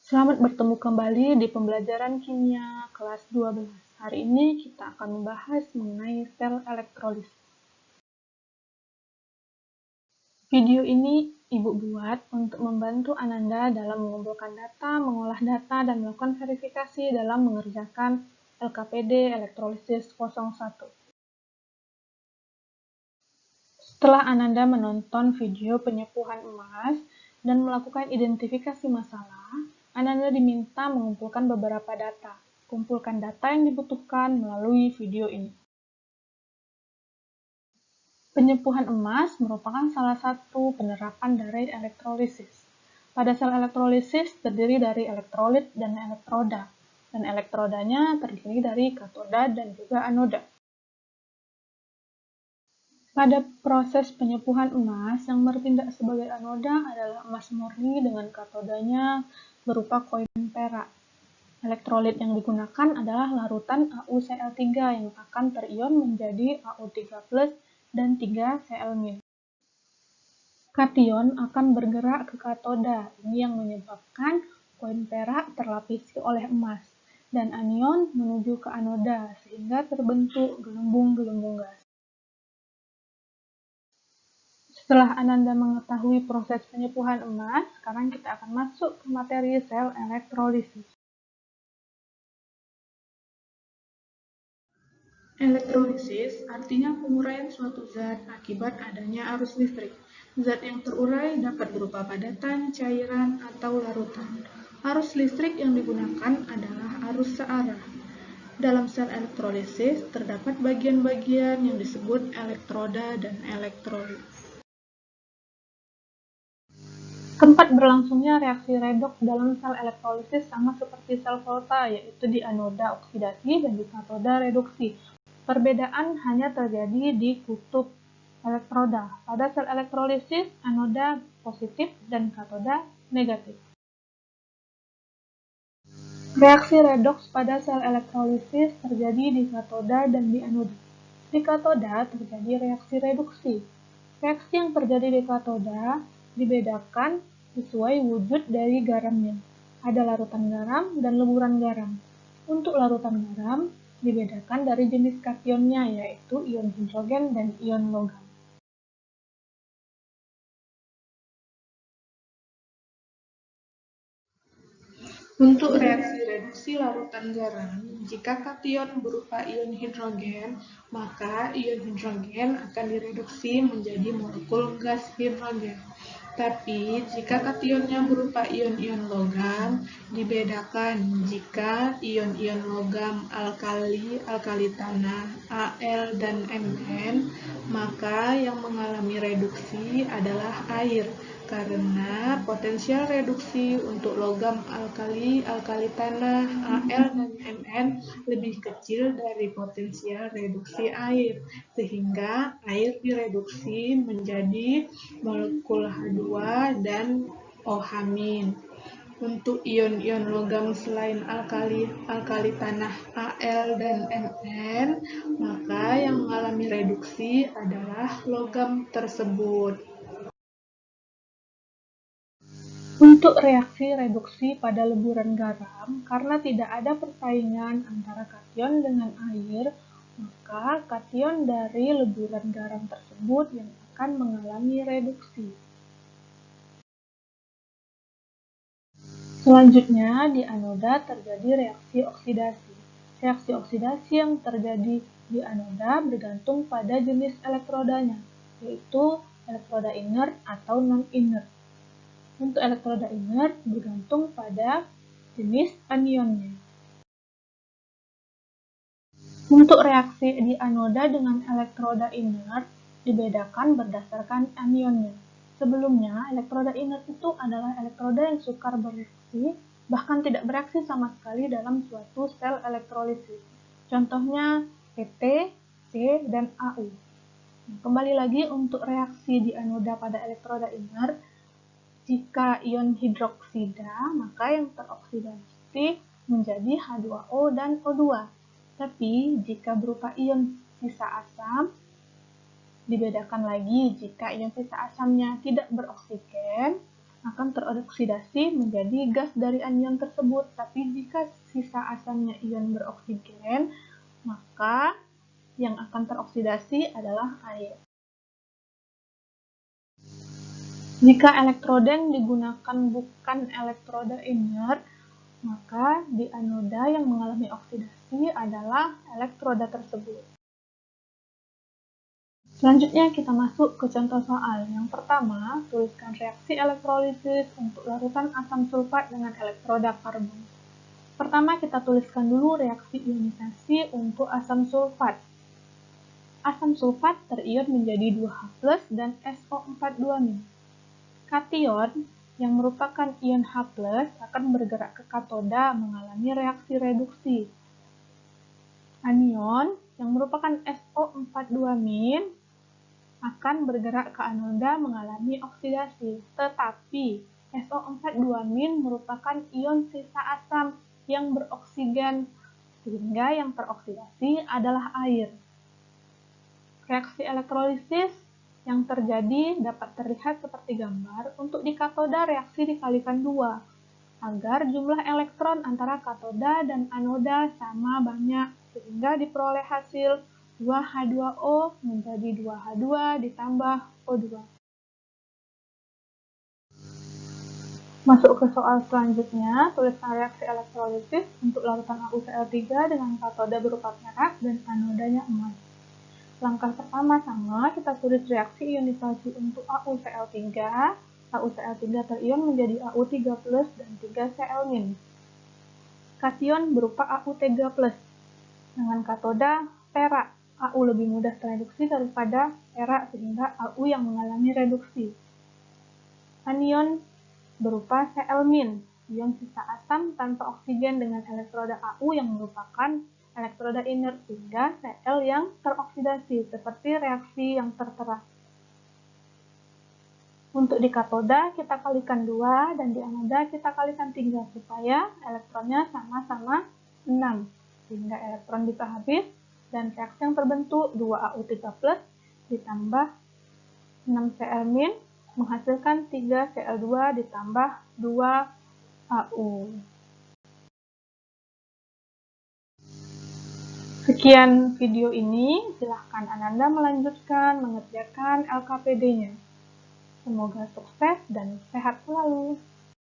Selamat bertemu kembali di pembelajaran kimia kelas 12. Hari ini kita akan membahas mengenai sel elektrolisis. Video ini Ibu buat untuk membantu Ananda dalam mengumpulkan data, mengolah data, dan melakukan verifikasi dalam mengerjakan LKPD elektrolisis 01. Setelah Ananda menonton video penyepuhan emas dan melakukan identifikasi masalah, Ananda diminta mengumpulkan beberapa data. Kumpulkan data yang dibutuhkan melalui video ini. Penyepuhan emas merupakan salah satu penerapan dari elektrolisis. Pada sel elektrolisis terdiri dari elektrolit dan elektroda, dan elektrodanya terdiri dari katoda dan juga anoda. Pada proses penyepuhan emas, yang bertindak sebagai anoda adalah emas murni dengan katodanya berupa koin perak. Elektrolit yang digunakan adalah larutan AuCl3 yang akan terion menjadi Au3+ dan 3Cl-. Kation akan bergerak ke katoda, ini yang menyebabkan koin perak terlapisi oleh emas, dan anion menuju ke anoda sehingga terbentuk gelembung-gelembung gas. Setelah Ananda mengetahui proses penyepuhan emas, sekarang kita akan masuk ke materi sel elektrolisis. Elektrolisis artinya penguraian suatu zat akibat adanya arus listrik. Zat yang terurai dapat berupa padatan, cairan, atau larutan. Arus listrik yang digunakan adalah arus searah. Dalam sel elektrolisis terdapat bagian-bagian yang disebut elektroda dan elektrolit. Tempat berlangsungnya reaksi redoks dalam sel elektrolisis sama seperti sel volta, yaitu di anoda oksidasi dan di katoda reduksi. Perbedaan hanya terjadi di kutub elektroda. Pada sel elektrolisis, anoda positif dan katoda negatif. Reaksi redoks pada sel elektrolisis terjadi di katoda dan di anoda. Di katoda terjadi reaksi reduksi. Reaksi yang terjadi di katoda dibedakan sesuai wujud dari garamnya. Ada larutan garam dan leburan garam. Untuk larutan garam dibedakan dari jenis kationnya, yaitu ion hidrogen dan ion logam. Untuk reaksi reduksi larutan garam, jika kation berupa ion hidrogen, maka ion hidrogen akan direduksi menjadi molekul gas hidrogen. Tapi jika kationnya berupa ion-ion logam, dibedakan jika ion-ion logam alkali tanah, Al dan Mn, maka yang mengalami reduksi adalah air, karena potensial reduksi untuk logam alkali tanah, Al dan Mn lebih kecil dari potensial reduksi air, sehingga air direduksi menjadi molekul H2 dan OH-. Untuk ion-ion logam selain alkali tanah Al dan Mn, maka yang mengalami reduksi adalah logam tersebut. Untuk reaksi reduksi pada leburan garam, karena tidak ada persaingan antara kation dengan air, maka kation dari leburan garam tersebut yang akan mengalami reduksi. Selanjutnya, di anoda terjadi reaksi oksidasi. Reaksi oksidasi yang terjadi di anoda bergantung pada jenis elektrodanya, yaitu elektroda inert atau non-inert. Untuk elektroda inert bergantung pada jenis anionnya. Untuk reaksi di anoda dengan elektroda inert dibedakan berdasarkan anionnya. Sebelumnya, elektroda inert itu adalah elektroda yang sukar bereaksi, bahkan tidak bereaksi sama sekali dalam suatu sel elektrolisis. Contohnya Pt, C, dan Au. Kembali lagi untuk reaksi di anoda pada elektroda inert, jika ion hidroksida, maka yang teroksidasi menjadi H2O dan O2. Tapi jika berupa ion sisa asam, dibedakan lagi jika ion sisa asamnya tidak beroksigen, akan teroksidasi menjadi gas dari anion tersebut. Tapi jika sisa asamnya ion beroksigen, maka yang akan teroksidasi adalah air. Jika elektroda yang digunakan bukan elektroda inert, maka di anoda yang mengalami oksidasi adalah elektroda tersebut. Selanjutnya kita masuk ke contoh soal. Yang pertama, tuliskan reaksi elektrolisis untuk larutan asam sulfat dengan elektroda karbon. Pertama kita tuliskan dulu reaksi ionisasi untuk asam sulfat. Asam sulfat terion menjadi 2H+ dan SO42-. Kation yang merupakan ion H+ akan bergerak ke katoda mengalami reaksi reduksi. Anion yang merupakan SO42- akan bergerak ke anoda mengalami oksidasi. Tetapi SO42- merupakan ion sisa asam yang beroksigen, sehingga yang teroksidasi adalah air. Reaksi elektrolisis yang terjadi dapat terlihat seperti gambar. Untuk di katoda reaksi dikalikan 2 agar jumlah elektron antara katoda dan anoda sama banyak, sehingga diperoleh hasil 2H2O menjadi 2H2 ditambah O2. Masuk ke soal selanjutnya, tuliskan reaksi elektrolisis untuk larutan AuCl3 dengan katoda berupa perak dan anodanya emas. Langkah pertama sama, kita tulis reaksi ionisasi untuk AuCl3. AuCl3 terion menjadi Au3+ dan 3Cl-. Kation berupa Au3+ dengan katoda perak. Au lebih mudah tereduksi daripada perak sehingga Au yang mengalami reduksi. Anion berupa Cl-, ion sisa asam tanpa oksigen dengan elektroda Au yang merupakan elektroda inert sehingga Cl yang teroksidasi seperti reaksi yang tertera. Untuk di katoda kita kalikan 2 dan di anoda kita kalikan 3 supaya elektronnya sama-sama 6 sehingga elektron bisa habis dan reaksi yang terbentuk 2Au3+ ditambah 6Cl- menghasilkan 3Cl2 ditambah 2Au. Sekian video ini, silahkan Ananda melanjutkan mengerjakan LKPD-nya. Semoga sukses dan sehat selalu.